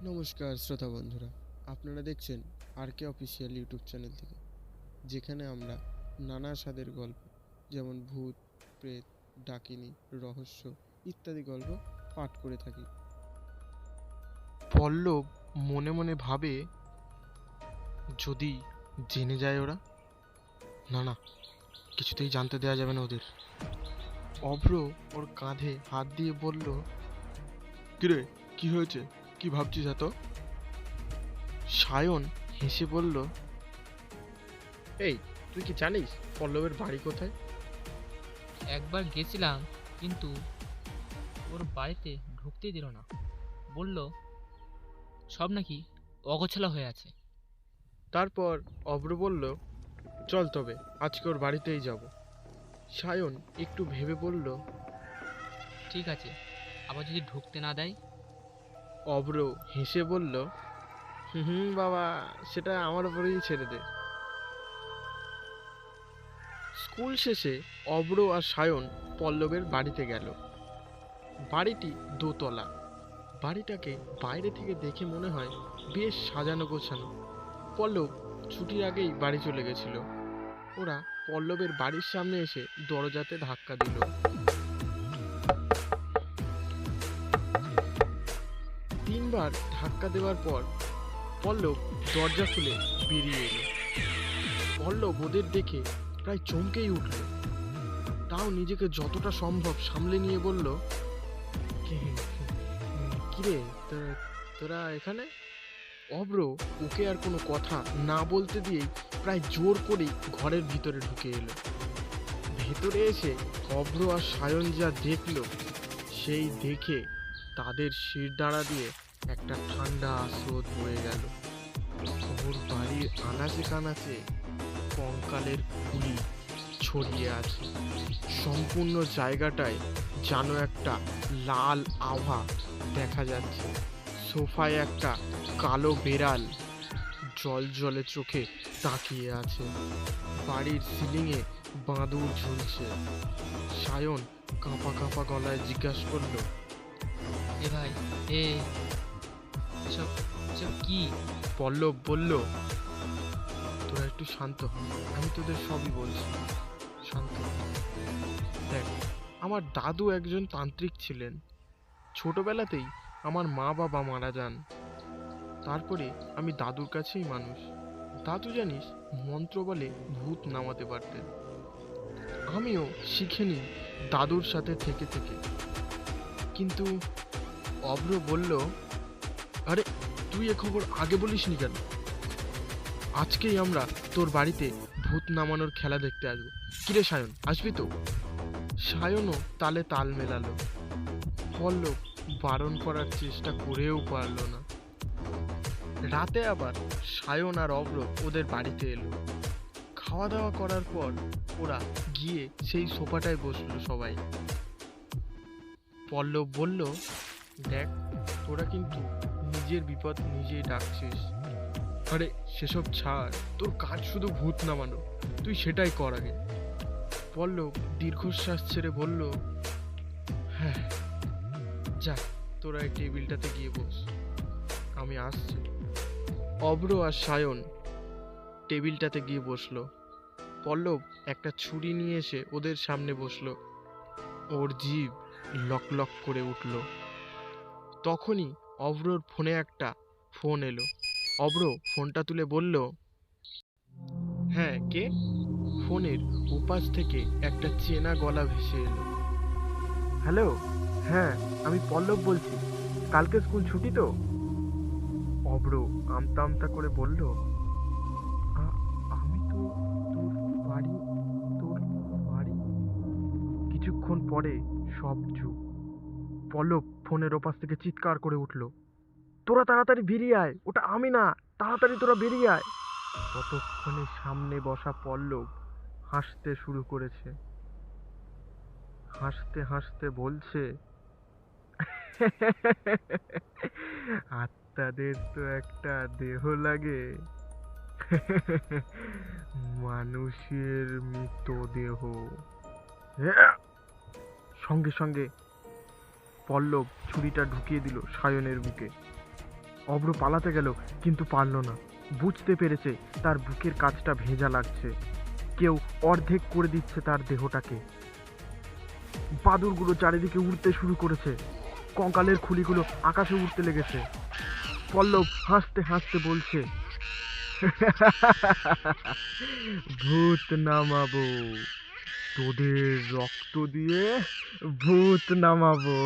নমস্কার শ্রোতা বন্ধুরা, আপনারা দেখছেন আরকে অফিসিয়াল ইউটিউব চ্যানেল থেকে, যেখানে আমরা নানা স্বাদের গল্প যেমন ভূত, প্রেত, ডাকিনী, রহস্য ইত্যাদি গল্প পাঠ করে থাকি। পল্লব মনে মনে ভাবে, যদি জেনে যায় ওরা, না না, কিছুতেই জানতে দেওয়া যাবে না ওদের। অভ্র ওর কাঁধে হাত দিয়ে বলল, কিরে, কি হয়েছে? কি ভাবছিস এত? সায়ন হেসে বলল, এই, তুই কি জানিস পল্লবের বাড়ি কোথায়? একবার গেছিলাম, কিন্তু ওর বাড়িতে ঢুকতেই দিল না। বলল সব নাকি অগোছালো হয়ে আছে। তারপর অভ্র বলল, চল তবে আজকে ওর বাড়িতেই যাব। সায়ন একটু ভেবে বলল, ঠিক আছে, আবার যদি ঢুকতে না দেয়? অভ্র হেসে বলল, হুম বাবা, সেটা আমার উপরেই ছেড়ে দে। স্কুল শেষে অভ্র আর সায়ন পল্লবের বাড়িতে গেল। বাড়িটি দোতলা। বাড়িটাকে বাইরে থেকে দেখে মনে হয় বেশ সাজানো গোছানো। পল্লব ছুটির আগেই বাড়ি চলে গেছিল। ওরা পল্লবের বাড়ির সামনে এসে দরজাতে ধাক্কা দিল। তিনবার ধাক্কা দেওয়ার পর পল্লব দরজা খুলে বেরিয়ে এলো। পল্লব ওদের দেখে প্রায় চমকেই উঠল। তাও নিজেকে যতটা সম্ভব সামলে নিয়ে বলল, কিরে, তোরা এখানে? অভ্র ওকে আর কোনো কথা না বলতে দিয়েই প্রায় জোর করেই ঘরের ভিতরে ঢুকে এলো। ভেতরে এসে অভ্র আর সায়ন যা দেখল, সেই দেখে তাদের শিরদাঁড়া দিয়ে একটা ঠান্ডা স্রোত বয়ে গেল। ওর বাড়ির আনাচে কানাচে কঙ্কালের খুলি ছড়িয়ে আছে। সম্পূর্ণ জায়গাটায় যেন একটা লাল আভা দেখা যাচ্ছে। সোফায় একটা কালো বেড়াল জল চোখে তাকিয়ে আছে। বাড়ির সিলিংয়ে বাঁদর ঝুলছে। সায়ন কাঁপা কাঁপা গলায় জিজ্ঞাসা করলো, এ ভাই, এ এসব এসব কি? পল্লব বলল, তোরা একটু শান্ত হ, আমি তোদের সবই বলছি, শান্ত হ। দেখ, আমার দাদু একজন তান্ত্রিক ছিলেন। ছোটবেলাতেই আমার মা বাবা মারা যান। তারপরে আমি দাদুর কাছেই মানুষ। দাদু জানিস, মন্ত্র বলে ভূত নামাতে পারতেন। আমিও শিখে নিই দাদুর সাথে থেকে থেকে। কিন্তু অভ্র বলল, আরে তুই এ খবর আগে বলিসনি কেন? আজকেই আমরা তোর বাড়িতে ভূত নামানোর খেলা দেখতে আসবো। কিরে সায়ন, আসবি তো? সায়নও তালে তাল মেলালো। পল্লব বারণ করার চেষ্টা করেও পারল না। রাতে আবার সায়ন আর অভ্র ওদের বাড়িতে এলো। খাওয়া দাওয়া করার পর ওরা গিয়ে সেই সোফাটায় বসলো সবাই। পল্লব বলল, দেখ, তোরা কিন্তু নিজের বিপদ নিজেই ডাকছিস। আরে সেসব ছাড়, তোর কাজ শুধু ভূত নামানো, তুই সেটাই কর আগে। পল্লব দীর্ঘশ্বাস ছেড়ে বলল, হ্যাঁ, যা, তোরা এই টেবিলটাতে গিয়ে বস, আমি আসছি। অভ্র আর সায়ন টেবিলটাতে গিয়ে বসলো। পল্লব একটা ছুরি নিয়ে এসে ওদের সামনে বসলো। ওর জিভ লক লক করে উঠল। তখনই অভ্রর ফোনে একটা ফোন এলো। অভ্র ফোনটা তুলে বলল, হ্যাঁ, কে? ফোনের ওপাশ থেকে একটা চেনা গলা ভেসে এলো। হ্যালো, হ্যাঁ, আমি পল্লব বলছি। কালকে স্কুল ছুটি তো? অভ্র আমতা আমতা করে বলল, আমি তো তোর বাড়ি তোর বাড়ি কিছুক্ষণ পরে সব চুপ। পল্লব ফোনের ওপাশ থেকে চিৎকার করে উঠল, তোরা তাড়াতাড়ি বেরিয়ে আয়, ওটা আমি না, তাড়াতাড়ি তোরা বেরিয়ে আয়। ততক্ষণে সামনে বসা পল্লব হাসতে শুরু করেছে। হাসতে হাসতে বলছে, আত্মাদের তো একটা দেহ লাগে, মানুষের মৃতদেহ। সঙ্গে সঙ্গে পল্লব ছুরিটা ঢুকিয়ে দিল সায়নের বুকে। অব্র পালাতে গেল কিন্তু পারল না। বুঝতে পেরেছে তার বুকের কাছটা ভেজা লাগছে, কেউ অর্ধেক করে দিচ্ছে তার দেহটাকে। বাদুরগুলো চারিদিকে উড়তে শুরু করেছে, কঙ্কালের খুলিগুলো আকাশে উঠতে লেগেছে। পল্লব হাসতে হাসতে বলছে, ভূত নামাবো, তোদের রক্ত দিয়ে ভূত নামাবো।